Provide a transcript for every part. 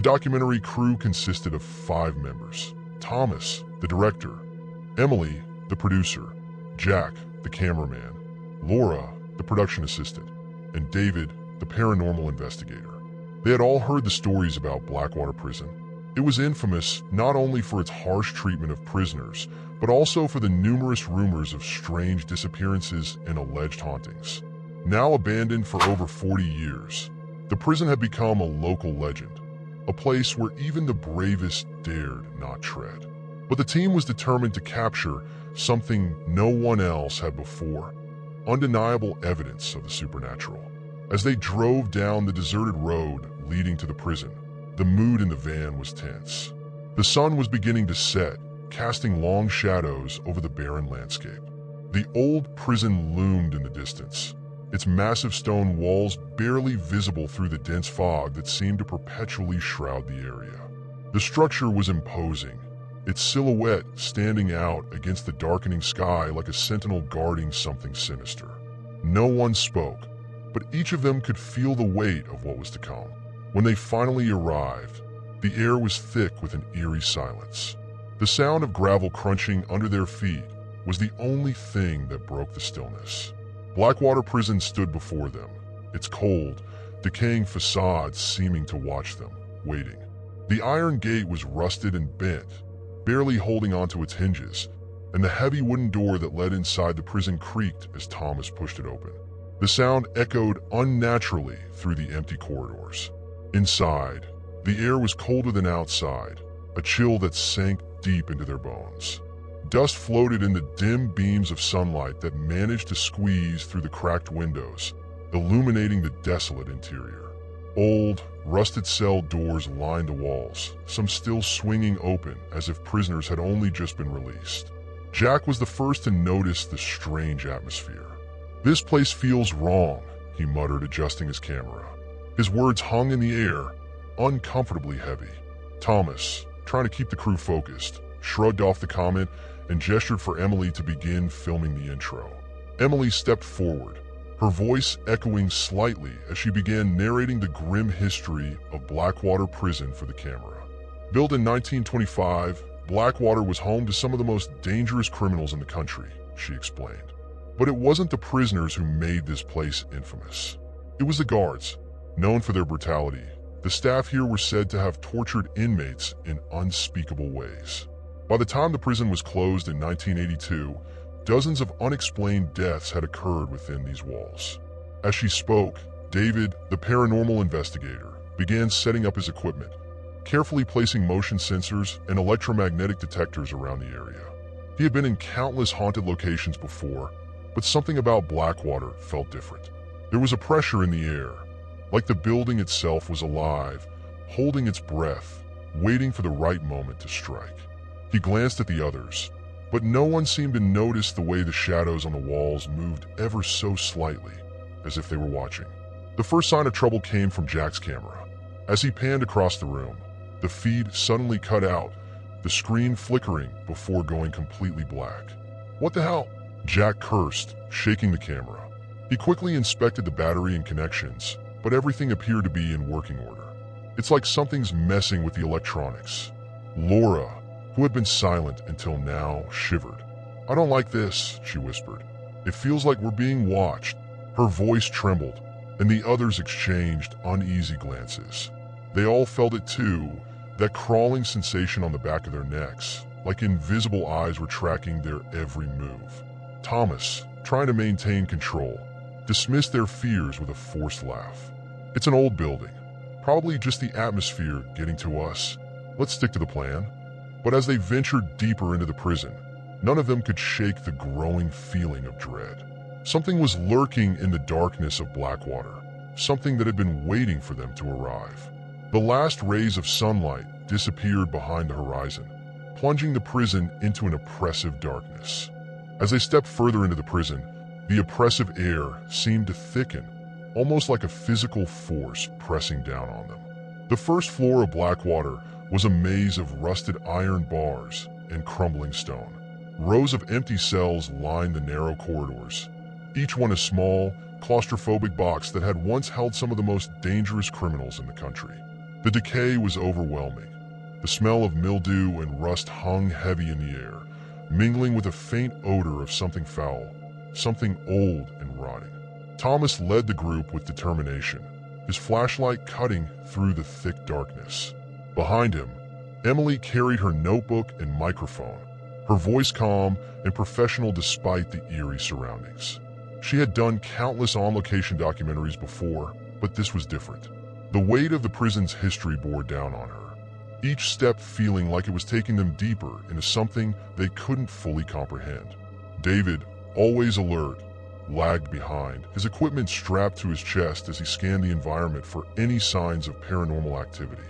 The documentary crew consisted of 5 members: Thomas, the director; Emily, the producer; Jack, the cameraman; Laura, the production assistant; and David, the paranormal investigator. They had all heard the stories about Blackwater Prison. It was infamous not only for its harsh treatment of prisoners, but also for the numerous rumors of strange disappearances and alleged hauntings. Now abandoned for over 40 years, the prison had become a local legend, a place where even the bravest dared not tread. But the team was determined to capture something no one else had before: undeniable evidence of the supernatural. As they drove down the deserted road leading to the prison, the mood in the van was tense. The sun was beginning to set, casting long shadows over the barren landscape. The old prison loomed in the distance, its massive stone walls barely visible through the dense fog that seemed to perpetually shroud the area. The structure was imposing, its silhouette standing out against the darkening sky like a sentinel guarding something sinister. No one spoke, but each of them could feel the weight of what was to come. When they finally arrived, the air was thick with an eerie silence. The sound of gravel crunching under their feet was the only thing that broke the stillness. Blackwater Prison stood before them, its cold, decaying facade seeming to watch them, waiting. The iron gate was rusted and bent, barely holding onto its hinges, and the heavy wooden door that led inside the prison creaked as Thomas pushed it open. The sound echoed unnaturally through the empty corridors. Inside, the air was colder than outside, a chill that sank deep into their bones. Dust floated in the dim beams of sunlight that managed to squeeze through the cracked windows, illuminating the desolate interior. Old, rusted cell doors lined the walls, some still swinging open as if prisoners had only just been released. Jack was the first to notice the strange atmosphere. "This place feels wrong," he muttered, adjusting his camera. His words hung in the air, uncomfortably heavy. Thomas, trying to keep the crew focused, shrugged off the comment and gestured for Emily to begin filming the intro. Emily stepped forward, her voice echoing slightly as she began narrating the grim history of Blackwater Prison for the camera. Built in 1925, Blackwater was home to some of the most dangerous criminals in the country, she explained. But it wasn't the prisoners who made this place infamous. It was the guards, known for their brutality. The staff here were said to have tortured inmates in unspeakable ways. By the time the prison was closed in 1982, dozens of unexplained deaths had occurred within these walls. As she spoke, David, the paranormal investigator, began setting up his equipment, carefully placing motion sensors and electromagnetic detectors around the area. He had been in countless haunted locations before, but something about Blackwater felt different. There was a pressure in the air, like the building itself was alive, holding its breath, waiting for the right moment to strike. He glanced at the others, but no one seemed to notice the way the shadows on the walls moved ever so slightly, as if they were watching. The first sign of trouble came from Jack's camera. As he panned across the room, the feed suddenly cut out, the screen flickering before going completely black. "What the hell?" Jack cursed, shaking the camera. He quickly inspected the battery and connections, but everything appeared to be in working order. "It's like something's messing with the electronics." Laura, who had been silent until now, shivered. "I don't like this," she whispered. "It feels like we're being watched." Her voice trembled, and the others exchanged uneasy glances. They all felt it too, that crawling sensation on the back of their necks, like invisible eyes were tracking their every move. Thomas, trying to maintain control, dismissed their fears with a forced laugh. "It's an old building. Probably just the atmosphere getting to us. Let's stick to the plan." But as they ventured deeper into the prison, none of them could shake the growing feeling of dread. Something was lurking in the darkness of Blackwater, something that had been waiting for them to arrive. The last rays of sunlight disappeared behind the horizon, plunging the prison into an oppressive darkness. As they stepped further into the prison, the oppressive air seemed to thicken, almost like a physical force pressing down on them. The first floor of Blackwater was a maze of rusted iron bars and crumbling stone. Rows of empty cells lined the narrow corridors, each one a small, claustrophobic box that had once held some of the most dangerous criminals in the country. The decay was overwhelming. The smell of mildew and rust hung heavy in the air, mingling with a faint odor of something foul, something old and rotting. Thomas led the group with determination, his flashlight cutting through the thick darkness. Behind him, Emily carried her notebook and microphone, her voice calm and professional despite the eerie surroundings. She had done countless on-location documentaries before, but this was different. The weight of the prison's history bore down on her, each step feeling like it was taking them deeper into something they couldn't fully comprehend. David, always alert, lagged behind, his equipment strapped to his chest as he scanned the environment for any signs of paranormal activity.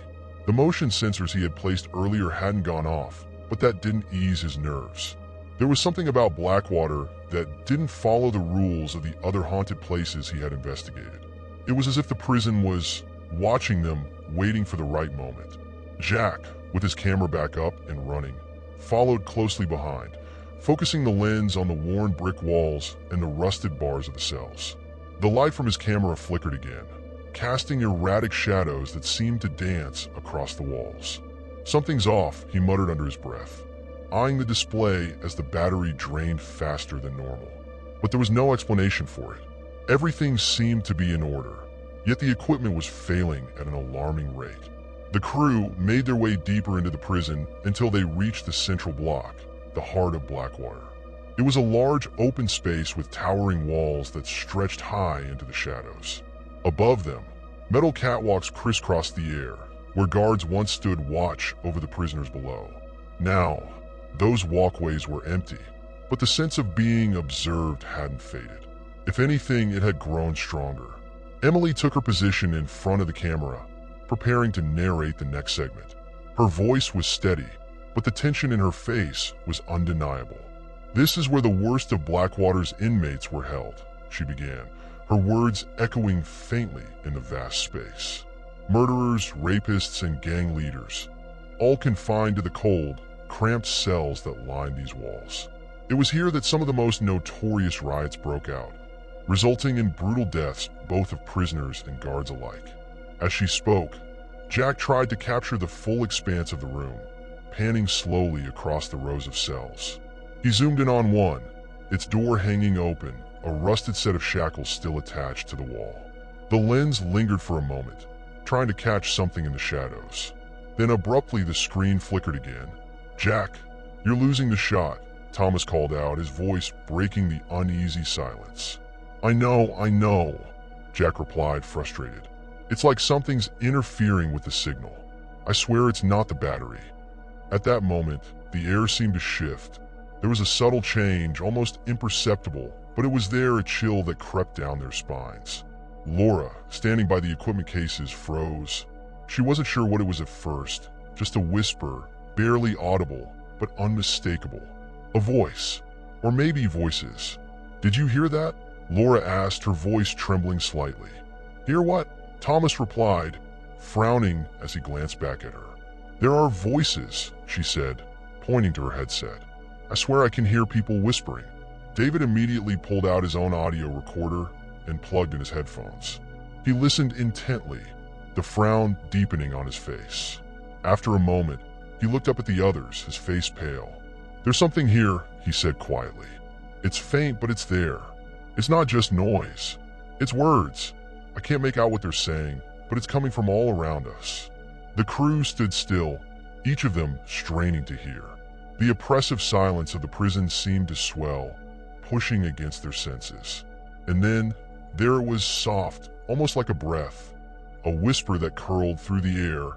The motion sensors he had placed earlier hadn't gone off, but that didn't ease his nerves. There was something about Blackwater that didn't follow the rules of the other haunted places he had investigated. It was as if the prison was watching them, waiting for the right moment. Jack, with his camera back up and running, followed closely behind, focusing the lens on the worn brick walls and the rusted bars of the cells. The light from his camera flickered again, casting erratic shadows that seemed to dance across the walls. "Something's off," he muttered under his breath, eyeing the display as the battery drained faster than normal. But there was no explanation for it. Everything seemed to be in order, yet the equipment was failing at an alarming rate. The crew made their way deeper into the prison until they reached the central block, the heart of Blackwater. It was a large open space with towering walls that stretched high into the shadows. Above them, metal catwalks crisscrossed the air, where guards once stood watch over the prisoners below. Now, those walkways were empty, but the sense of being observed hadn't faded. If anything, it had grown stronger. Emily took her position in front of the camera, preparing to narrate the next segment. Her voice was steady, but the tension in her face was undeniable. "This is where the worst of Blackwater's inmates were held," she began, her words echoing faintly in the vast space. "Murderers, rapists, and gang leaders, all confined to the cold, cramped cells that lined these walls. It was here that some of the most notorious riots broke out, resulting in brutal deaths both of prisoners and guards alike." As she spoke, Jack tried to capture the full expanse of the room, panning slowly across the rows of cells. He zoomed in on one, its door hanging open, a rusted set of shackles still attached to the wall. The lens lingered for a moment, trying to catch something in the shadows. Then abruptly the screen flickered again. "Jack, you're losing the shot," Thomas called out, his voice breaking the uneasy silence. I know," Jack replied, frustrated. "It's like something's interfering with the signal. I swear it's not the battery." At that moment, the air seemed to shift. There was a subtle change, almost imperceptible, but it was there, a chill that crept down their spines. Laura, standing by the equipment cases, froze. She wasn't sure what it was at first, just a whisper, barely audible, but unmistakable. A voice, or maybe voices. "Did you hear that?" Laura asked, her voice trembling slightly. "Hear what?" Thomas replied, frowning as he glanced back at her. "There are voices," she said, pointing to her headset. "I swear I can hear people whispering." David immediately pulled out his own audio recorder and plugged in his headphones. He listened intently, the frown deepening on his face. After a moment, he looked up at the others, his face pale. "There's something here," he said quietly. "It's faint, but it's there. It's not just noise. It's words. I can't make out what they're saying, but it's coming from all around us." The crew stood still, each of them straining to hear. The oppressive silence of the prison seemed to swell, pushing against their senses. And then, there it was, soft, almost like a breath, a whisper that curled through the air,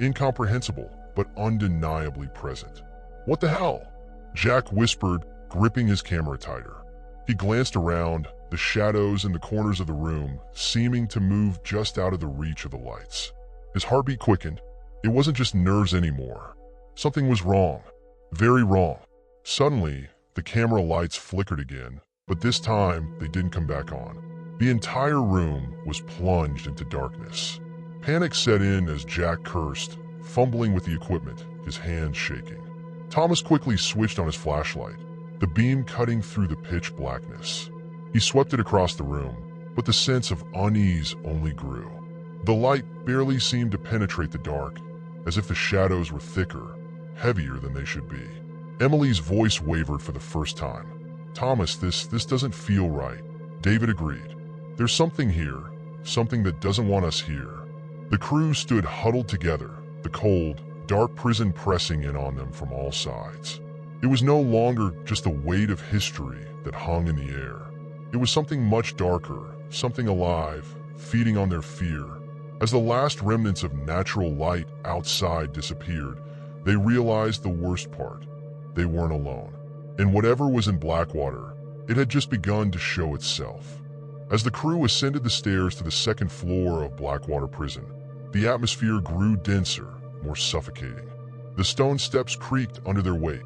incomprehensible but undeniably present. "What the hell?" Jack whispered, gripping his camera tighter. He glanced around, the shadows in the corners of the room seeming to move just out of the reach of the lights. His heartbeat quickened. It wasn't just nerves anymore. Something was wrong. Very wrong. Suddenly, the camera lights flickered again, but this time they didn't come back on. The entire room was plunged into darkness. Panic set in as Jack cursed, fumbling with the equipment, his hands shaking. Thomas quickly switched on his flashlight, the beam cutting through the pitch blackness. He swept it across the room, but the sense of unease only grew. The light barely seemed to penetrate the dark, as if the shadows were thicker, heavier than they should be. Emily's voice wavered for the first time. "Thomas, this doesn't feel right." David agreed. "There's something here, something that doesn't want us here." The crew stood huddled together, the cold, dark prison pressing in on them from all sides. It was no longer just the weight of history that hung in the air. It was something much darker, something alive, feeding on their fear. As the last remnants of natural light outside disappeared, they realized the worst part. They weren't alone. And whatever was in Blackwater, it had just begun to show itself. As the crew ascended the stairs to the second floor of Blackwater Prison, the atmosphere grew denser, more suffocating. The stone steps creaked under their weight,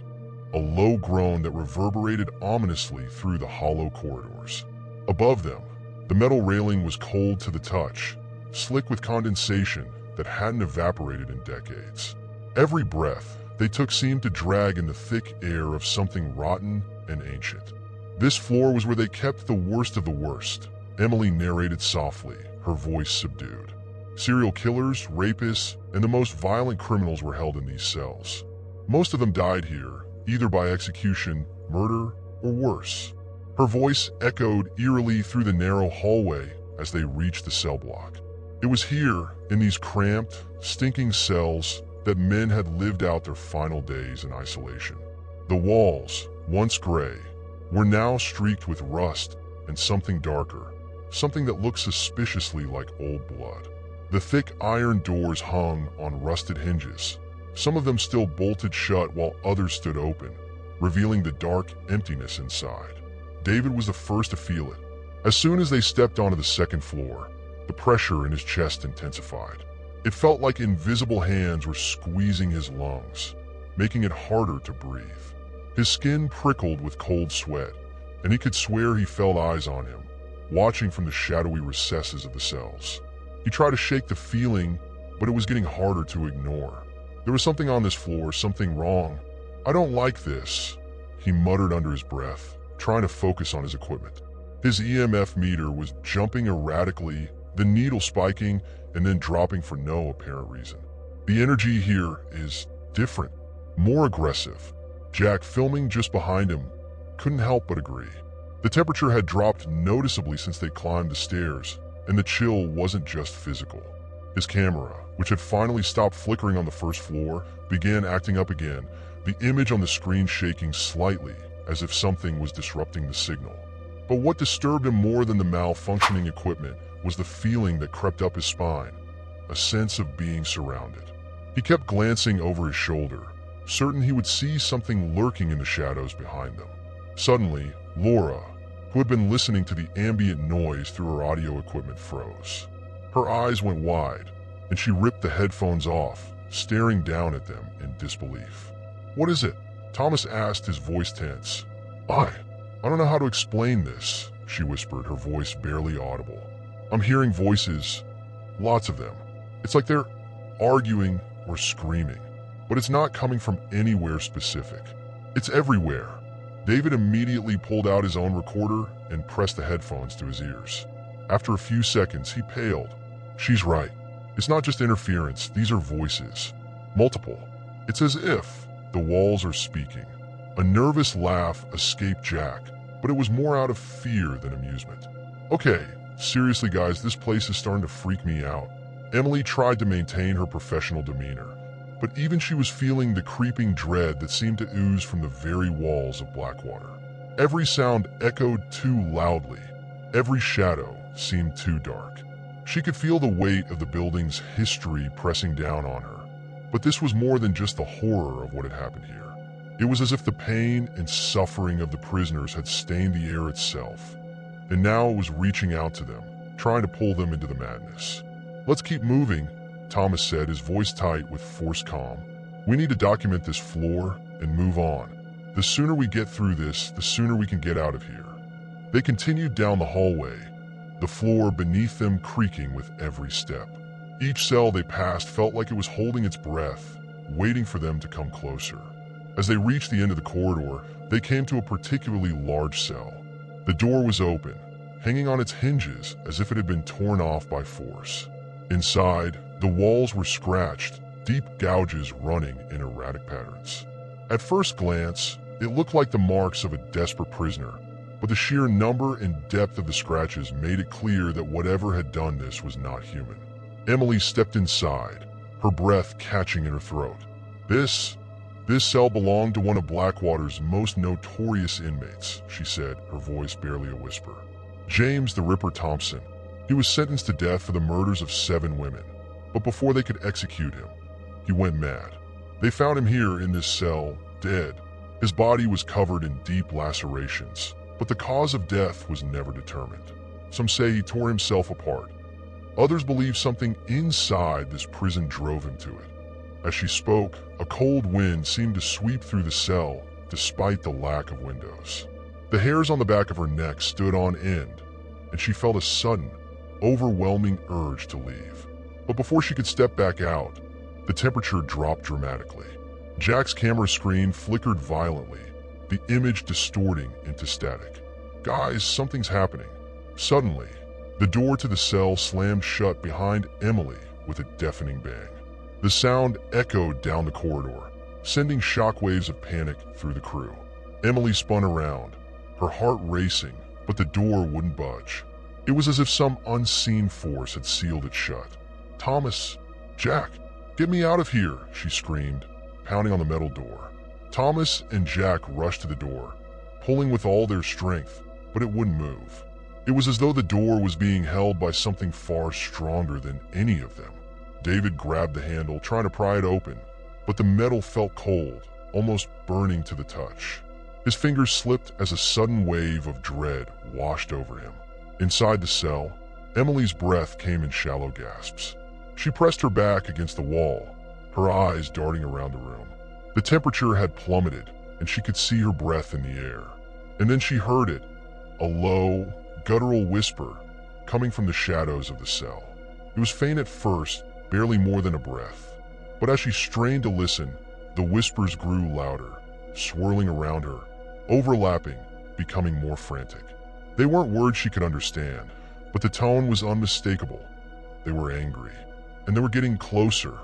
a low groan that reverberated ominously through the hollow corridors. Above them, the metal railing was cold to the touch, slick with condensation that hadn't evaporated in decades. Every breath they took seemed to drag in the thick air of something rotten and ancient. This floor was where they kept the worst of the worst, Emily narrated softly, her voice subdued. Serial killers, rapists, and the most violent criminals were held in these cells. Most of them died here, either by execution, murder, or worse. Her voice echoed eerily through the narrow hallway as they reached the cell block. It was here, in these cramped, stinking cells, that men had lived out their final days in isolation. The walls, once gray, were now streaked with rust and something darker, something that looked suspiciously like old blood. The thick iron doors hung on rusted hinges, some of them still bolted shut while others stood open, revealing the dark emptiness inside. David was the first to feel it. As soon as they stepped onto the second floor, the pressure in his chest intensified. It felt like invisible hands were squeezing his lungs, making it harder to breathe. His skin prickled with cold sweat, and he could swear he felt eyes on him, watching from the shadowy recesses of the cells. He tried to shake the feeling, but it was getting harder to ignore. There was something on this floor, something wrong. "I don't like this," he muttered under his breath, trying to focus on his equipment. His EMF meter was jumping erratically, the needle spiking and then dropping for no apparent reason. The energy here is different, more aggressive. Jack, filming just behind him, couldn't help but agree. The temperature had dropped noticeably since they climbed the stairs, and the chill wasn't just physical. His camera, which had finally stopped flickering on the first floor, began acting up again, the image on the screen shaking slightly, as if something was disrupting the signal. But what disturbed him more than the malfunctioning equipment was the feeling that crept up his spine, a sense of being surrounded. He kept glancing over his shoulder, certain he would see something lurking in the shadows behind them. Suddenly, Laura, who had been listening to the ambient noise through her audio equipment, froze. Her eyes went wide, and she ripped the headphones off, staring down at them in disbelief. "What is it?" Thomas asked, his voice tense. I don't know how to explain this," she whispered, her voice barely audible. "I'm hearing voices, lots of them. It's like they're arguing or screaming, but it's not coming from anywhere specific. It's everywhere." David immediately pulled out his own recorder and pressed the headphones to his ears. After a few seconds, he paled. "She's right. It's not just interference, these are voices. Multiple. It's as if the walls are speaking." A nervous laugh escaped Jack, but it was more out of fear than amusement. "Okay, seriously guys, this place is starting to freak me out." Emily tried to maintain her professional demeanor, but even she was feeling the creeping dread that seemed to ooze from the very walls of Blackwater. Every sound echoed too loudly. Every shadow seemed too dark. She could feel the weight of the building's history pressing down on her. But this was more than just the horror of what had happened here. It was as if the pain and suffering of the prisoners had stained the air itself, and now it was reaching out to them, trying to pull them into the madness. "Let's keep moving," Thomas said, his voice tight with forced calm. "We need to document this floor and move on. The sooner we get through this, the sooner we can get out of here." They continued down the hallway, the floor beneath them creaking with every step. Each cell they passed felt like it was holding its breath, waiting for them to come closer. As they reached the end of the corridor, they came to a particularly large cell. The door was open, hanging on its hinges as if it had been torn off by force. Inside, the walls were scratched, deep gouges running in erratic patterns. At first glance, it looked like the marks of a desperate prisoner, but the sheer number and depth of the scratches made it clear that whatever had done this was not human. Emily stepped inside, her breath catching in her throat. This cell belonged to one of Blackwater's most notorious inmates, she said, her voice barely a whisper. James the Ripper Thompson. He was sentenced to death for the murders of 7 women, but before they could execute him, he went mad. They found him here in this cell, dead. His body was covered in deep lacerations, but the cause of death was never determined. Some say he tore himself apart. Others believe something inside this prison drove him to it. As she spoke, a cold wind seemed to sweep through the cell despite the lack of windows. The hairs on the back of her neck stood on end, and she felt a sudden, overwhelming urge to leave. But before she could step back out, the temperature dropped dramatically. Jack's camera screen flickered violently, the image distorting into static. Guys, something's happening. Suddenly, the door to the cell slammed shut behind Emily with a deafening bang. The sound echoed down the corridor, sending shockwaves of panic through the crew. Emily spun around, her heart racing, but the door wouldn't budge. It was as if some unseen force had sealed it shut. "Thomas, Jack, get me out of here," she screamed, pounding on the metal door. Thomas and Jack rushed to the door, pulling with all their strength, but it wouldn't move. It was as though the door was being held by something far stronger than any of them. David grabbed the handle, trying to pry it open, but the metal felt cold, almost burning to the touch. His fingers slipped as a sudden wave of dread washed over him. Inside the cell, Emily's breath came in shallow gasps. She pressed her back against the wall, her eyes darting around the room. The temperature had plummeted, and she could see her breath in the air. And then she heard it, a low, guttural whisper coming from the shadows of the cell. It was faint at first, barely more than a breath. But as she strained to listen, the whispers grew louder, swirling around her, overlapping, becoming more frantic. They weren't words she could understand, but the tone was unmistakable. They were angry, and they were getting closer.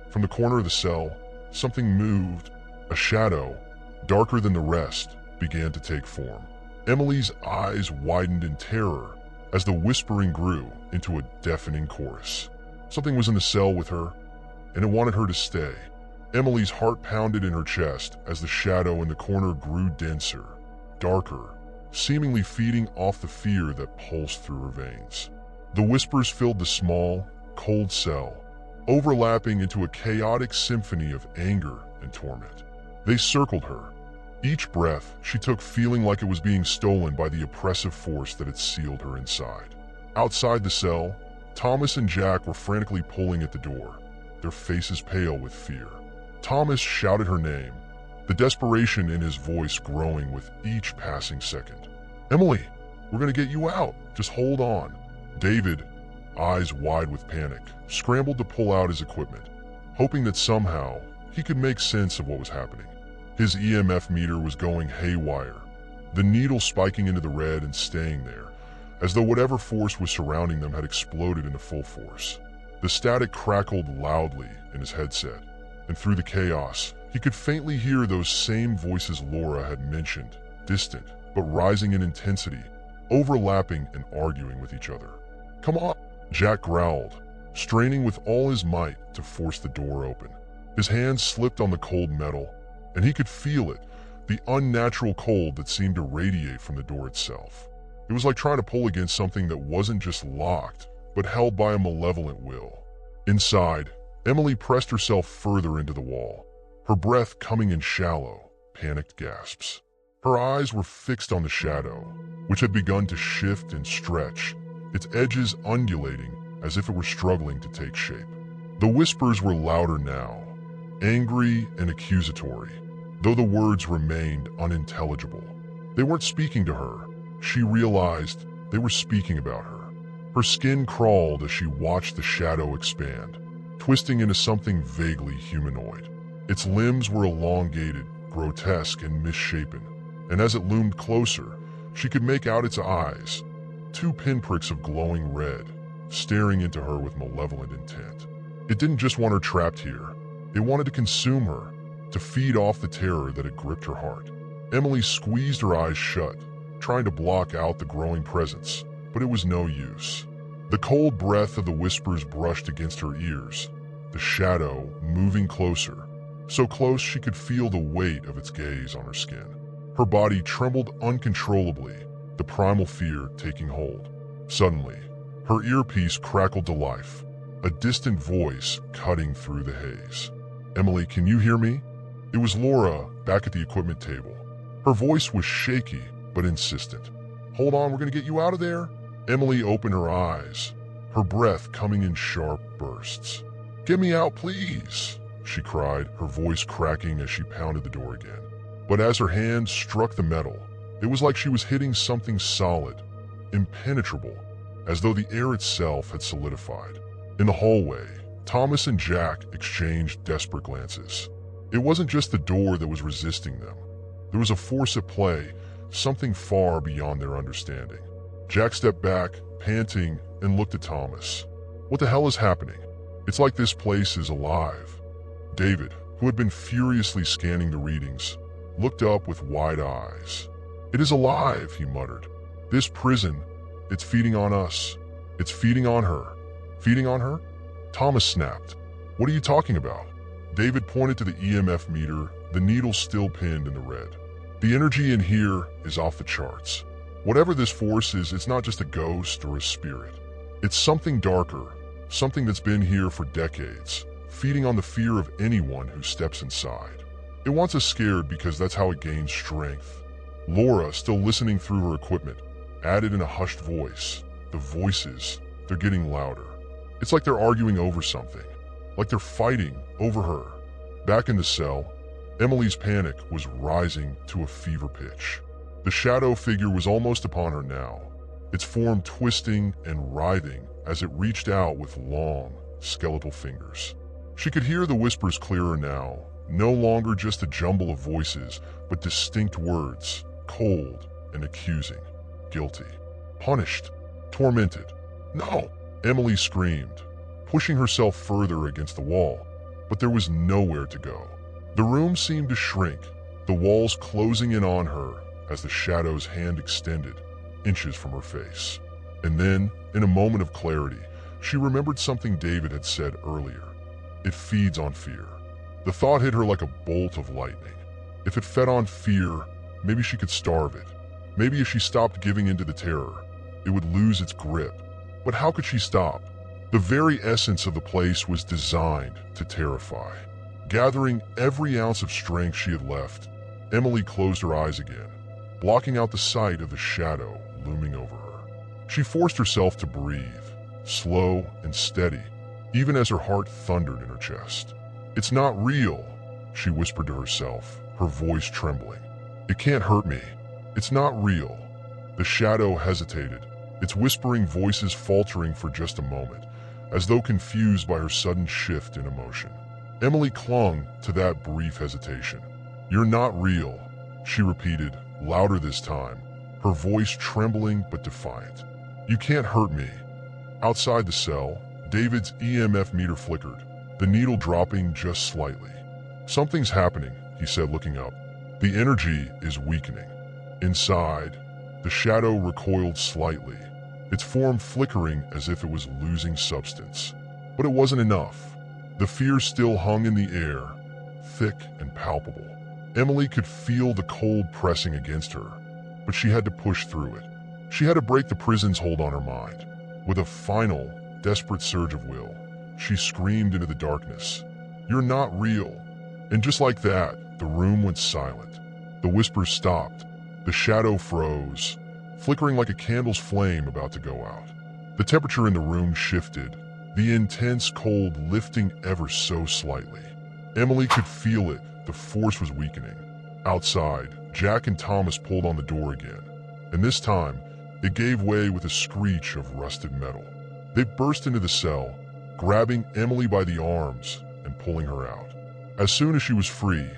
From the corner of the cell, something moved. A shadow, darker than the rest, began to take form. Emily's eyes widened in terror as the whispering grew into a deafening chorus. Something was in the cell with her, and it wanted her to stay. Emily's heart pounded in her chest as the shadow in the corner grew denser, darker, seemingly feeding off the fear that pulsed through her veins. The whispers filled the small, cold cell, overlapping into a chaotic symphony of anger and torment. They circled her. Each breath she took feeling like it was being stolen by the oppressive force that had sealed her inside. Outside the cell, Thomas and Jack were frantically pulling at the door, their faces pale with fear. Thomas shouted her name, the desperation in his voice growing with each passing second. "Emily, we're gonna get you out. Just hold on." David, eyes wide with panic, scrambled to pull out his equipment, hoping that somehow he could make sense of what was happening. His EMF meter was going haywire, the needle spiking into the red and staying there, as though whatever force was surrounding them had exploded into full force. The static crackled loudly in his headset, and through the chaos, he could faintly hear those same voices Laura had mentioned, distant, but rising in intensity, overlapping and arguing with each other. "Come on," Jack growled, straining with all his might to force the door open. His hands slipped on the cold metal, and he could feel it, the unnatural cold that seemed to radiate from the door itself. It was like trying to pull against something that wasn't just locked, but held by a malevolent will. Inside, Emily pressed herself further into the wall, her breath coming in shallow, panicked gasps. Her eyes were fixed on the shadow, which had begun to shift and stretch, its edges undulating as if it were struggling to take shape. The whispers were louder now, angry and accusatory, though the words remained unintelligible. They weren't speaking to her. She realized they were speaking about her. Her skin crawled as she watched the shadow expand, twisting into something vaguely humanoid. Its limbs were elongated, grotesque, and misshapen, and as it loomed closer, she could make out its eyes, two pinpricks of glowing red, staring into her with malevolent intent. It didn't just want her trapped here. It wanted to consume her, to feed off the terror that had gripped her heart. Emily squeezed her eyes shut, trying to block out the growing presence, but it was no use. The cold breath of the whispers brushed against her ears, the shadow moving closer, so close she could feel the weight of its gaze on her skin. Her body trembled uncontrollably, the primal fear taking hold. Suddenly, her earpiece crackled to life, a distant voice cutting through the haze. "Emily, can you hear me?" It was Laura, back at the equipment table. Her voice was shaky, but insistent. "Hold on, we're gonna get you out of there." Emily opened her eyes, her breath coming in sharp bursts. "Get me out, please," she cried, her voice cracking as she pounded the door again. But as her hand struck the metal, it was like she was hitting something solid, impenetrable, as though the air itself had solidified. In the hallway, Thomas and Jack exchanged desperate glances. It wasn't just the door that was resisting them. There was a force at play, something far beyond their understanding. Jack stepped back, panting, and looked at Thomas. "What the hell is happening? It's like this place is alive." David, who had been furiously scanning the readings, looked up with wide eyes. "It is alive," he muttered. "This prison, it's feeding on us. It's feeding on her." "Feeding on her?" Thomas snapped. "What are you talking about?" David pointed to the EMF meter, the needle still pinned in the red. "The energy in here is off the charts. Whatever this force is, it's not just a ghost or a spirit. It's something darker, something that's been here for decades, feeding on the fear of anyone who steps inside. It wants us scared because that's how it gains strength." Laura, still listening through her equipment, added in a hushed voice, "The voices, they're getting louder. It's like they're arguing over something, like they're fighting over her." Back in the cell, Emily's panic was rising to a fever pitch. The shadow figure was almost upon her now, its form twisting and writhing as it reached out with long, skeletal fingers. She could hear the whispers clearer now, no longer just a jumble of voices, but distinct words, cold and accusing. Guilty. Punished. Tormented. "No!" Emily screamed, pushing herself further against the wall, but there was nowhere to go. The room seemed to shrink, the walls closing in on her as the shadow's hand extended, inches from her face. And then, in a moment of clarity, she remembered something David had said earlier. It feeds on fear. The thought hit her like a bolt of lightning. If it fed on fear, maybe she could starve it. Maybe if she stopped giving into the terror, it would lose its grip. But how could she stop? The very essence of the place was designed to terrify. Gathering every ounce of strength she had left, Emily closed her eyes again, blocking out the sight of the shadow looming over her. She forced herself to breathe, slow and steady, even as her heart thundered in her chest. "It's not real," she whispered to herself, her voice trembling. "It can't hurt me. It's not real." The shadow hesitated, its whispering voices faltering for just a moment, as though confused by her sudden shift in emotion. Emily clung to that brief hesitation. "You're not real," she repeated, louder this time, her voice trembling but defiant. "You can't hurt me." Outside the cell, David's EMF meter flickered, the needle dropping just slightly. "Something's happening," he said, looking up. "The energy is weakening." Inside, the shadow recoiled slightly, its form flickering as if it was losing substance. But it wasn't enough. The fear still hung in the air, thick and palpable. Emily could feel the cold pressing against her, but she had to push through it. She had to break the prison's hold on her mind. With a final, desperate surge of will, she screamed into the darkness, "You're not real." And just like that, the room went silent. The whispers stopped. The shadow froze, flickering like a candle's flame about to go out. The temperature in the room shifted, the intense cold lifting ever so slightly. Emily could feel it, the force was weakening. Outside, Jack and Thomas pulled on the door again, and this time, it gave way with a screech of rusted metal. They burst into the cell, grabbing Emily by the arms and pulling her out. As soon as she was free,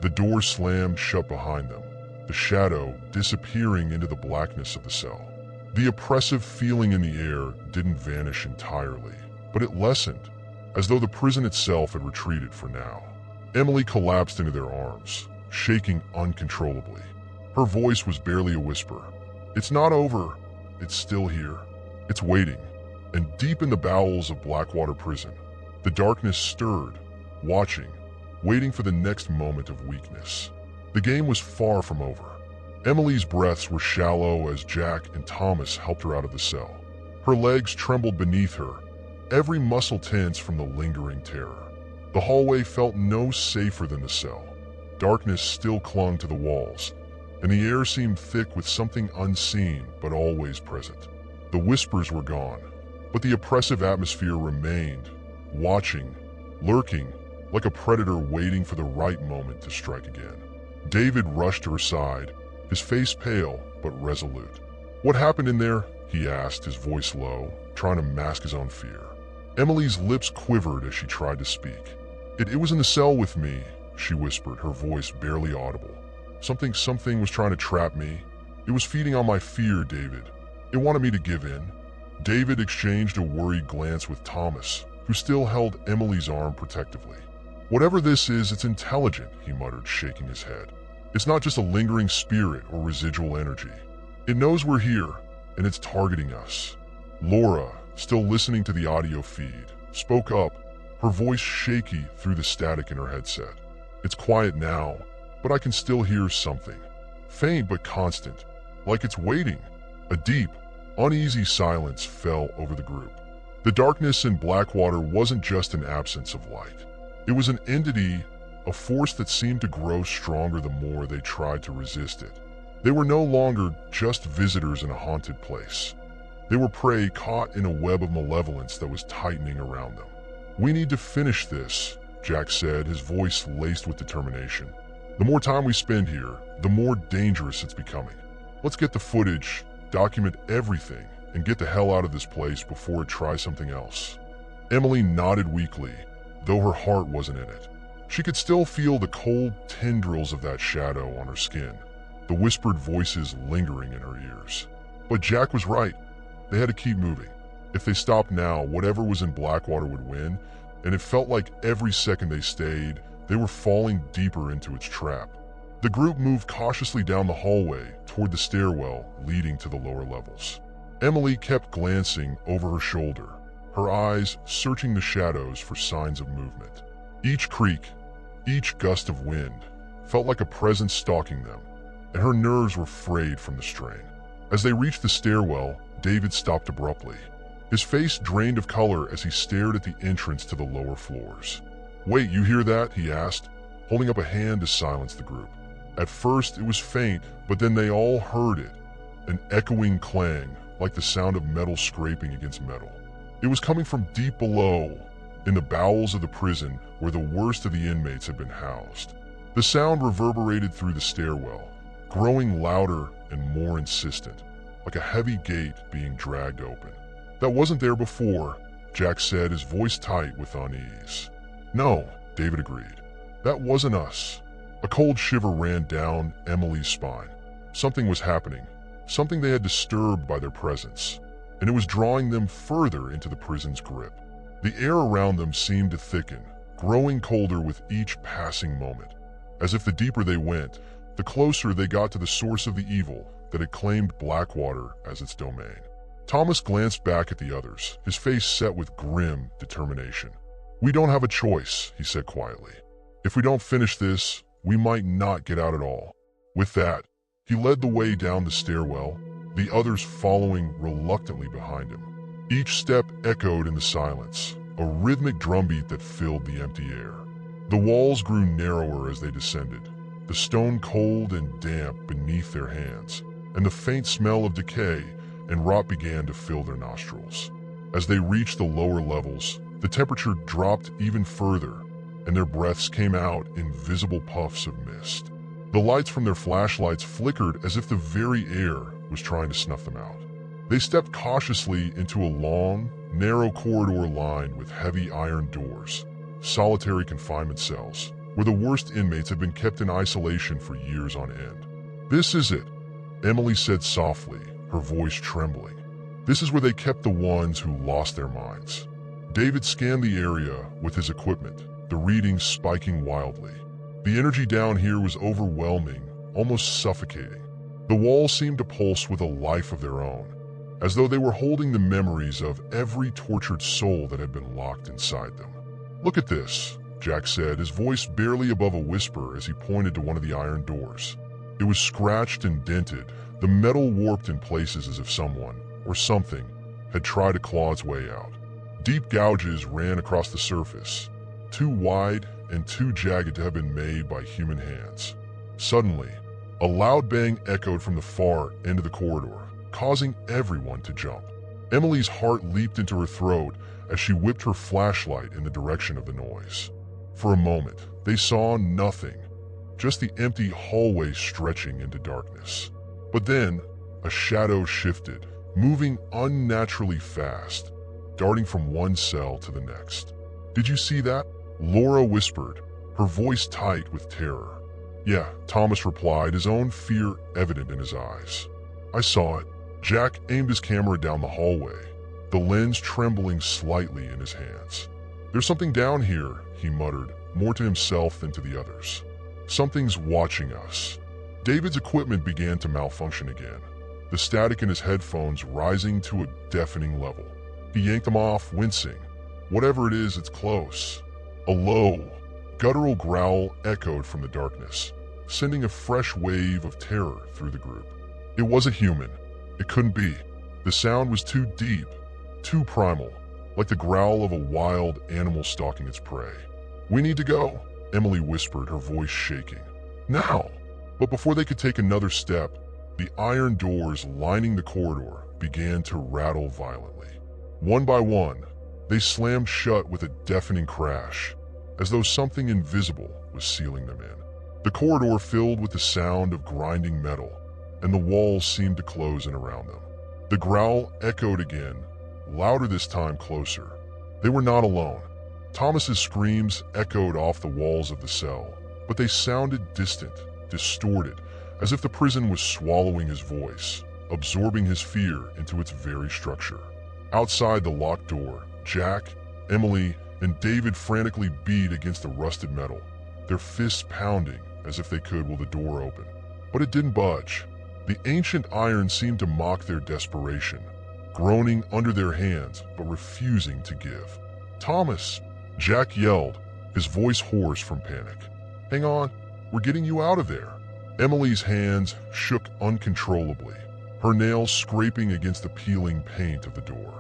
the door slammed shut behind them, the shadow disappearing into the blackness of the cell. The oppressive feeling in the air didn't vanish entirely, but it lessened, as though the prison itself had retreated for now. Emily collapsed into their arms, shaking uncontrollably. Her voice was barely a whisper. "It's not over. It's still here. It's waiting." And deep in the bowels of Blackwater Prison, the darkness stirred, watching, waiting for the next moment of weakness. The game was far from over. Emily's breaths were shallow as Jack and Thomas helped her out of the cell. Her legs trembled beneath her, every muscle tense from the lingering terror. The hallway felt no safer than the cell. Darkness still clung to the walls, and the air seemed thick with something unseen but always present. The whispers were gone, but the oppressive atmosphere remained, watching, lurking, like a predator waiting for the right moment to strike again. David rushed to her side, his face pale but resolute. "What happened in there?" he asked, his voice low, trying to mask his own fear. Emily's lips quivered as she tried to speak. It was in the cell with me," she whispered, her voice barely audible. Something was trying to trap me. It was feeding on my fear, David. It wanted me to give in." David exchanged a worried glance with Thomas, who still held Emily's arm protectively. "Whatever this is, it's intelligent," he muttered, shaking his head. "It's not just a lingering spirit or residual energy. It knows we're here, and it's targeting us." Laura, still listening to the audio feed, spoke up, her voice shaky through the static in her headset. "It's quiet now, but I can still hear something. Faint but constant, like it's waiting." A deep, uneasy silence fell over the group. The darkness in Blackwater wasn't just an absence of light. It was an entity, a force that seemed to grow stronger the more they tried to resist it. They were no longer just visitors in a haunted place. They were prey caught in a web of malevolence that was tightening around them. "We need to finish this," Jack said, his voice laced with determination. "The more time we spend here, the more dangerous it's becoming. Let's get the footage, document everything, and get the hell out of this place before it tries something else." Emily nodded weakly, though her heart wasn't in it. She could still feel the cold tendrils of that shadow on her skin, the whispered voices lingering in her ears. But Jack was right. They had to keep moving. If they stopped now, whatever was in Blackwater would win, and it felt like every second they stayed, they were falling deeper into its trap. The group moved cautiously down the hallway toward the stairwell leading to the lower levels. Emily kept glancing over her shoulder, her eyes searching the shadows for signs of movement. Each creak, each gust of wind, felt like a presence stalking them, and her nerves were frayed from the strain. As they reached the stairwell, David stopped abruptly. His face drained of color as he stared at the entrance to the lower floors. "Wait, you hear that?" he asked, holding up a hand to silence the group. At first it was faint, but then they all heard it, an echoing clang like the sound of metal scraping against metal. It was coming from deep below, in the bowels of the prison where the worst of the inmates had been housed. The sound reverberated through the stairwell, growing louder and more insistent, like a heavy gate being dragged open. "That wasn't there before," Jack said, his voice tight with unease. "No," David agreed. "That wasn't us." A cold shiver ran down Emily's spine. Something was happening, something they had disturbed by their presence, and it was drawing them further into the prison's grip. The air around them seemed to thicken, growing colder with each passing moment. As if the deeper they went, the closer they got to the source of the evil that had claimed Blackwater as its domain. Thomas glanced back at the others, his face set with grim determination. "We don't have a choice," he said quietly. "If we don't finish this, we might not get out at all." With that, he led the way down the stairwell, the others following reluctantly behind him. Each step echoed in the silence, a rhythmic drumbeat that filled the empty air. The walls grew narrower as they descended, the stone cold and damp beneath their hands, and the faint smell of decay and rot began to fill their nostrils. As they reached the lower levels, the temperature dropped even further, and their breaths came out in visible puffs of mist. The lights from their flashlights flickered as if the very air was trying to snuff them out. They stepped cautiously into a long, narrow corridor lined with heavy iron doors, solitary confinement cells, where the worst inmates had been kept in isolation for years on end. "This is it," Emily said softly, her voice trembling. "This is where they kept the ones who lost their minds." David scanned the area with his equipment, the readings spiking wildly. The energy down here was overwhelming, almost suffocating. The walls seemed to pulse with a life of their own, as though they were holding the memories of every tortured soul that had been locked inside them. "Look at this," Jack said, his voice barely above a whisper as he pointed to one of the iron doors. It was scratched and dented, the metal warped in places as if someone, or something, had tried to claw its way out. Deep gouges ran across the surface, too wide and too jagged to have been made by human hands. Suddenly, a loud bang echoed from the far end of the corridor, causing everyone to jump. Emily's heart leaped into her throat as she whipped her flashlight in the direction of the noise. For a moment, they saw nothing, just the empty hallway stretching into darkness. But then, a shadow shifted, moving unnaturally fast, darting from one cell to the next. "Did you see that?" Laura whispered, her voice tight with terror. "Yeah," Thomas replied, his own fear evident in his eyes. "I saw it." Jack aimed his camera down the hallway, the lens trembling slightly in his hands. "There's something down here," he muttered, more to himself than to the others. "Something's watching us." David's equipment began to malfunction again, the static in his headphones rising to a deafening level. He yanked them off, wincing. Whatever it is, it's close. A low, guttural growl echoed from the darkness, sending a fresh wave of terror through the group. It wasn't human. It couldn't be. The sound was too deep, too primal, like the growl of a wild animal stalking its prey. "We need to go," Emily whispered, her voice shaking. "Now!" But before they could take another step, the iron doors lining the corridor began to rattle violently. One by one, they slammed shut with a deafening crash, as though something invisible was sealing them in. The corridor filled with the sound of grinding metal, and the walls seemed to close in around them. The growl echoed again, louder this time, closer. They were not alone. Thomas's screams echoed off the walls of the cell, but they sounded distant, distorted, as if the prison was swallowing his voice, absorbing his fear into its very structure. Outside the locked door, Jack, Emily, and David frantically beat against the rusted metal, their fists pounding as if they could will the door open. But it didn't budge. The ancient iron seemed to mock their desperation, groaning under their hands but refusing to give. "Thomas!" Jack yelled, his voice hoarse from panic. "Hang on, we're getting you out of there." Emily's hands shook uncontrollably, her nails scraping against the peeling paint of the door.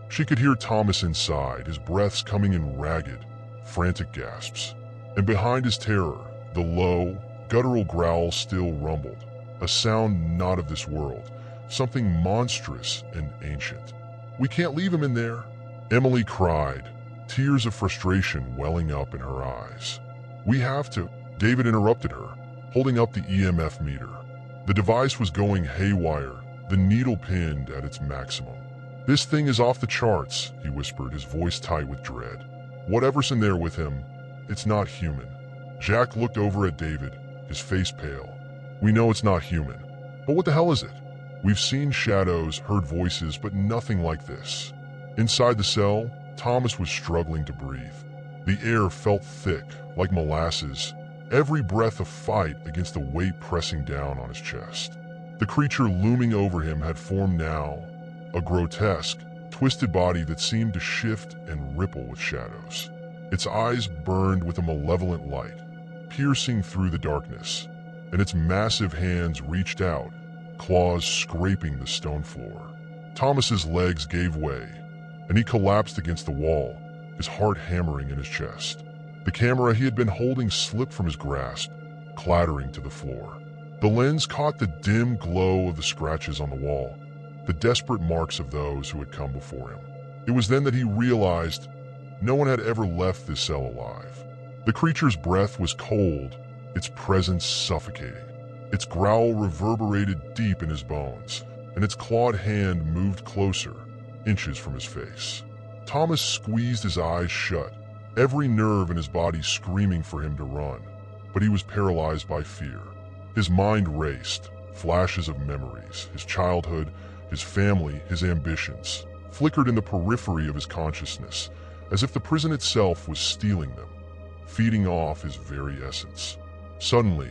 She could hear Thomas inside, his breaths coming in ragged, frantic gasps. And behind his terror, the low, guttural growl still rumbled, a sound not of this world, something monstrous and ancient. "We can't leave him in there," Emily cried, tears of frustration welling up in her eyes. "We have to," David interrupted her, holding up the EMF meter. The device was going haywire, the needle pinned at its maximum. "This thing is off the charts," he whispered, his voice tight with dread. "Whatever's in there with him, it's not human." Jack looked over at David, his face pale. "We know it's not human, but what the hell is it? We've seen shadows, heard voices, but nothing like this." Inside the cell, Thomas was struggling to breathe. The air felt thick, like molasses, every breath a fight against the weight pressing down on his chest. The creature looming over him had formed now, a grotesque, twisted body that seemed to shift and ripple with shadows. Its eyes burned with a malevolent light, piercing through the darkness, and its massive hands reached out, claws scraping the stone floor. Thomas's legs gave way, and he collapsed against the wall, his heart hammering in his chest. The camera he had been holding slipped from his grasp, clattering to the floor. The lens caught the dim glow of the scratches on the wall, the desperate marks of those who had come before him. It was then that he realized no one had ever left this cell alive. The creature's breath was cold, its presence suffocating. Its growl reverberated deep in his bones, and its clawed hand moved closer, inches from his face. Thomas squeezed his eyes shut, every nerve in his body screaming for him to run, but he was paralyzed by fear. His mind raced, flashes of memories, his childhood, his family, his ambitions, flickered in the periphery of his consciousness, as if the prison itself was stealing them, feeding off his very essence. Suddenly,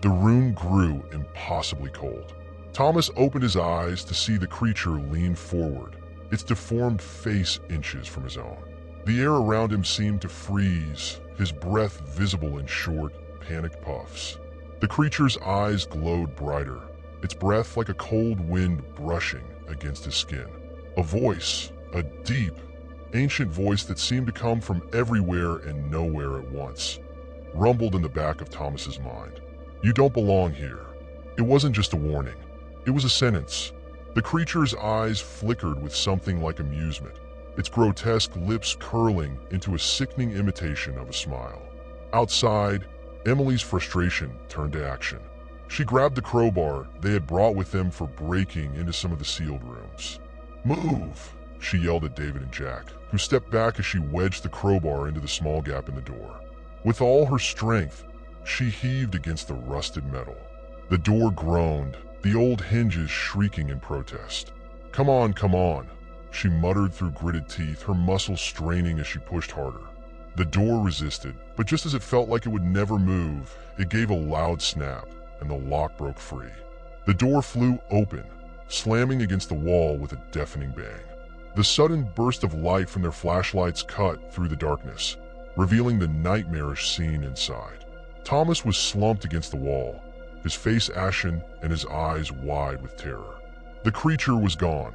the room grew impossibly cold. Thomas opened his eyes to see the creature lean forward, its deformed face inches from his own. The air around him seemed to freeze, his breath visible in short, panicked puffs. The creature's eyes glowed brighter, its breath like a cold wind brushing against his skin. A voice, a deep, ancient voice that seemed to come from everywhere and nowhere at once, rumbled in the back of Thomas's mind. "You don't belong here." It wasn't just a warning. It was a sentence. The creature's eyes flickered with something like amusement, its grotesque lips curling into a sickening imitation of a smile. Outside, Emily's frustration turned to action. She grabbed the crowbar they had brought with them for breaking into some of the sealed rooms. "Move!" she yelled at David and Jack, who stepped back as she wedged the crowbar into the small gap in the door. With all her strength, she heaved against the rusted metal. The door groaned, the old hinges shrieking in protest. Come on," she muttered through gritted teeth, her muscles straining as she pushed harder. The door resisted, but just as it felt like it would never move, it gave a loud snap, and the lock broke free. The door flew open, slamming against the wall with a deafening bang. The sudden burst of light from their flashlights cut through the darkness, revealing the nightmarish scene inside. Thomas was slumped against the wall, his face ashen and his eyes wide with terror. The creature was gone,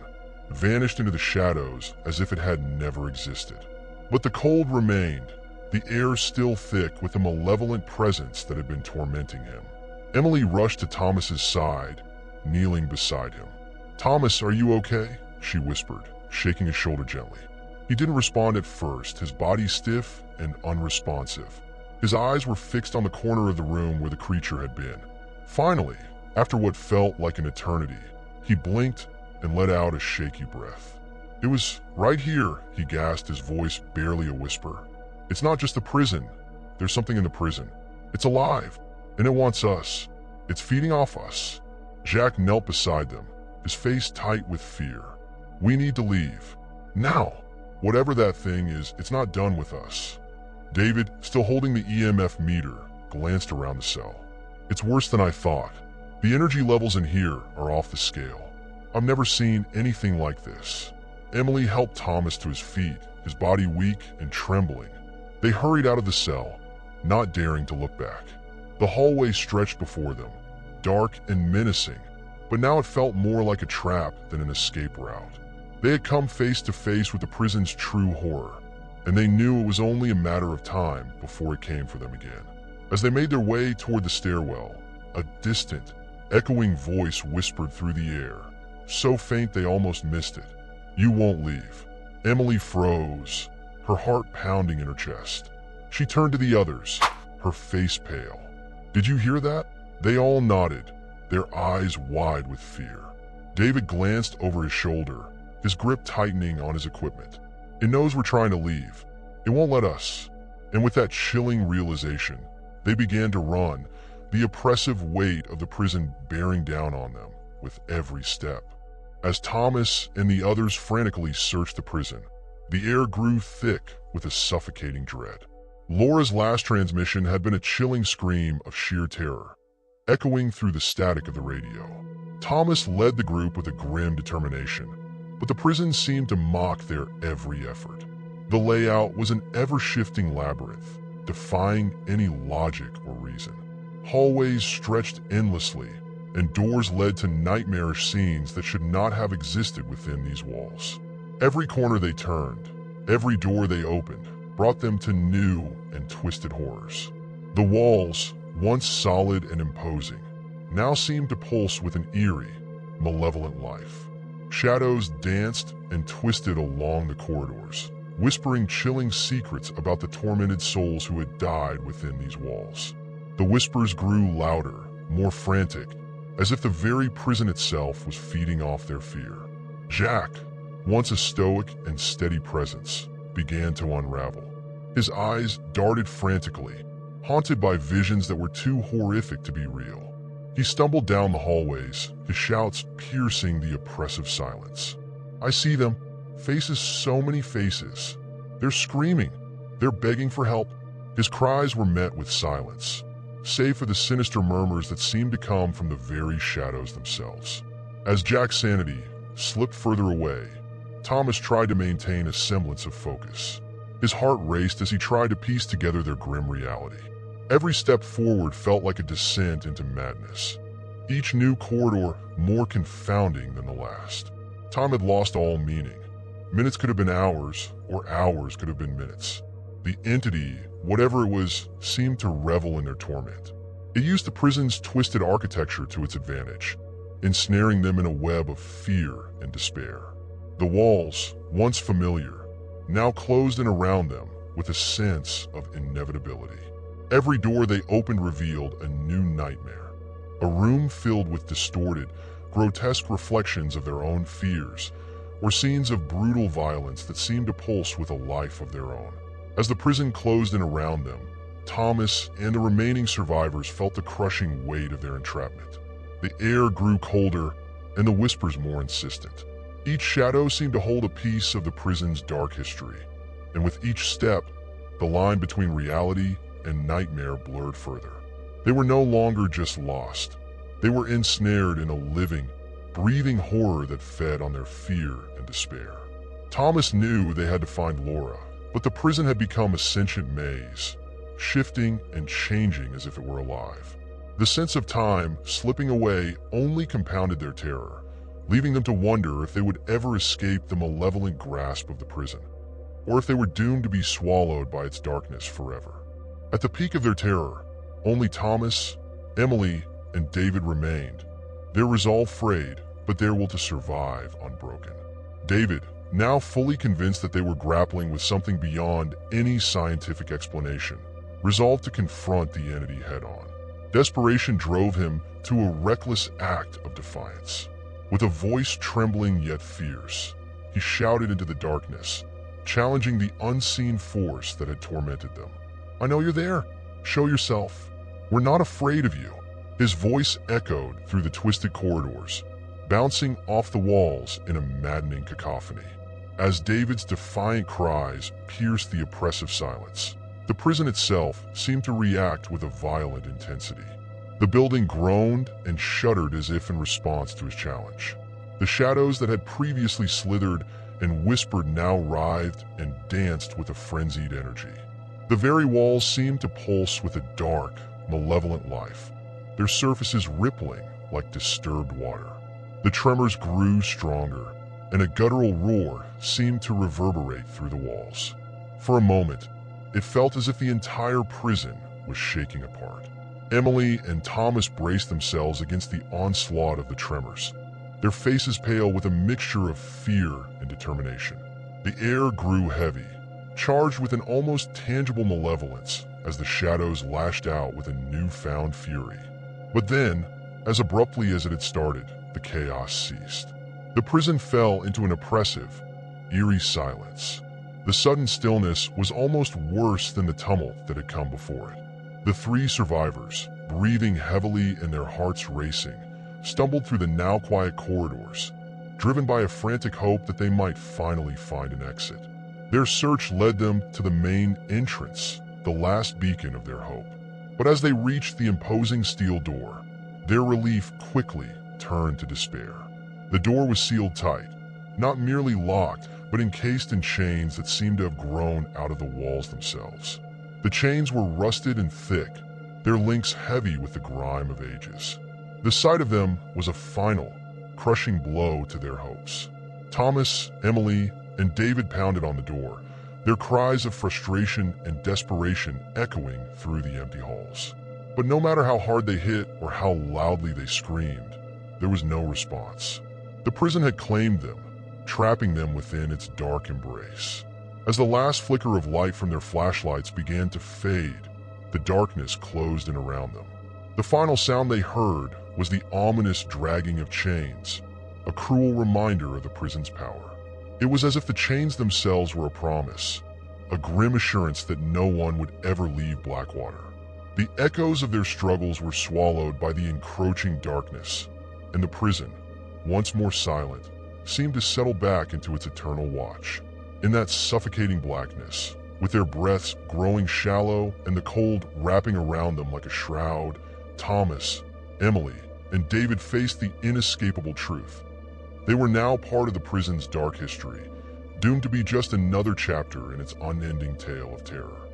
vanished into the shadows as if it had never existed. But the cold remained, the air still thick with the malevolent presence that had been tormenting him. Emily rushed to Thomas's side, kneeling beside him. "Thomas, are you okay?" she whispered, shaking his shoulder gently. He didn't respond at first, his body stiff and unresponsive. His eyes were fixed on the corner of the room where the creature had been. Finally, after what felt like an eternity, he blinked and let out a shaky breath. "It was right here," he gasped, his voice barely a whisper. "It's not just the prison. There's something in the prison. It's alive, and it wants us. It's feeding off us." Jack knelt beside them, his face tight with fear. "We need to leave. Now. Whatever that thing is, it's not done with us." David, still holding the EMF meter, glanced around the cell. "It's worse than I thought. The energy levels in here are off the scale. I've never seen anything like this." Emily helped Thomas to his feet, his body weak and trembling. They hurried out of the cell, not daring to look back. The hallway stretched before them, dark and menacing, but now it felt more like a trap than an escape route. They had come face to face with the prison's true horror, and they knew it was only a matter of time before it came for them again. As they made their way toward the stairwell, a distant, echoing voice whispered through the air, so faint they almost missed it. "You won't leave." Emily froze, her heart pounding in her chest. She turned to the others, her face pale. "Did you hear that?" They all nodded, their eyes wide with fear. David glanced over his shoulder, his grip tightening on his equipment. "It knows we're trying to leave. It won't let us." And with that chilling realization, they began to run, the oppressive weight of the prison bearing down on them with every step. As Thomas and the others frantically searched the prison, the air grew thick with a suffocating dread. Laura's last transmission had been a chilling scream of sheer terror, echoing through the static of the radio. Thomas led the group with a grim determination, but the prison seemed to mock their every effort. The layout was an ever-shifting labyrinth, defying any logic or reason. Hallways stretched endlessly, and doors led to nightmarish scenes that should not have existed within these walls. Every corner they turned, every door they opened, brought them to new and twisted horrors. The walls, once solid and imposing, now seemed to pulse with an eerie, malevolent life. Shadows danced and twisted along the corridors, whispering chilling secrets about the tormented souls who had died within these walls. The whispers grew louder, more frantic, as if the very prison itself was feeding off their fear. Jack, once a stoic and steady presence, began to unravel. His eyes darted frantically, haunted by visions that were too horrific to be real. He stumbled down the hallways, his shouts piercing the oppressive silence. I see them. Faces, so many faces. They're screaming. They're begging for help. His cries were met with silence, save for the sinister murmurs that seemed to come from the very shadows themselves. As Jack's sanity slipped further away, Thomas tried to maintain a semblance of focus. His heart raced as he tried to piece together their grim reality. Every step forward felt like a descent into madness, each new corridor more confounding than the last. Time had lost all meaning. Minutes could have been hours, or hours could have been minutes. The entity, whatever it was, seemed to revel in their torment. It used the prison's twisted architecture to its advantage, ensnaring them in a web of fear and despair. The walls, once familiar, now closed in around them with a sense of inevitability. Every door they opened revealed a new nightmare, a room filled with distorted, grotesque reflections of their own fears, or scenes of brutal violence that seemed to pulse with a life of their own. As the prison closed in around them, Thomas and the remaining survivors felt the crushing weight of their entrapment. The air grew colder and the whispers more insistent. Each shadow seemed to hold a piece of the prison's dark history, and with each step, the line between reality and nightmare blurred further. They were no longer just lost. They were ensnared in a living, breathing horror that fed on their fear and despair. Thomas knew they had to find Laura, but the prison had become a sentient maze, shifting and changing as if it were alive. The sense of time slipping away only compounded their terror, leaving them to wonder if they would ever escape the malevolent grasp of the prison, or if they were doomed to be swallowed by its darkness forever. At the peak of their terror, only Thomas, Emily, and David remained, their resolve frayed, but their will to survive unbroken. David, now fully convinced that they were grappling with something beyond any scientific explanation, resolved to confront the entity head-on. Desperation drove him to a reckless act of defiance. With a voice trembling yet fierce, he shouted into the darkness, challenging the unseen force that had tormented them. "I know you're there. Show yourself. We're not afraid of you." His voice echoed through the twisted corridors, bouncing off the walls in a maddening cacophony. As David's defiant cries pierced the oppressive silence, the prison itself seemed to react with a violent intensity. The building groaned and shuddered as if in response to his challenge. The shadows that had previously slithered and whispered now writhed and danced with a frenzied energy. The very walls seemed to pulse with a dark, malevolent life, their surfaces rippling like disturbed water. The tremors grew stronger, and a guttural roar seemed to reverberate through the walls. For a moment, it felt as if the entire prison was shaking apart. Emily and Thomas braced themselves against the onslaught of the tremors, their faces pale with a mixture of fear and determination. The air grew heavy, charged with an almost tangible malevolence as the shadows lashed out with a newfound fury. But then, as abruptly as it had started, the chaos ceased. The prison fell into an oppressive, eerie silence. The sudden stillness was almost worse than the tumult that had come before it. The three survivors, breathing heavily and their hearts racing, stumbled through the now quiet corridors, driven by a frantic hope that they might finally find an exit. Their search led them to the main entrance, the last beacon of their hope. But as they reached the imposing steel door, their relief quickly turned to despair. The door was sealed tight, not merely locked, but encased in chains that seemed to have grown out of the walls themselves. The chains were rusted and thick, their links heavy with the grime of ages. The sight of them was a final, crushing blow to their hopes. Thomas, Emily, and David pounded on the door, their cries of frustration and desperation echoing through the empty halls. But no matter how hard they hit or how loudly they screamed, there was no response. The prison had claimed them, trapping them within its dark embrace. As the last flicker of light from their flashlights began to fade, the darkness closed in around them. The final sound they heard was the ominous dragging of chains, a cruel reminder of the prison's power. It was as if the chains themselves were a promise, a grim assurance that no one would ever leave Blackwater. The echoes of their struggles were swallowed by the encroaching darkness, and the prison, once more silent, seemed to settle back into its eternal watch. In that suffocating blackness, with their breaths growing shallow and the cold wrapping around them like a shroud, Thomas, Emily, and David faced the inescapable truth. They were now part of the prison's dark history, doomed to be just another chapter in its unending tale of terror.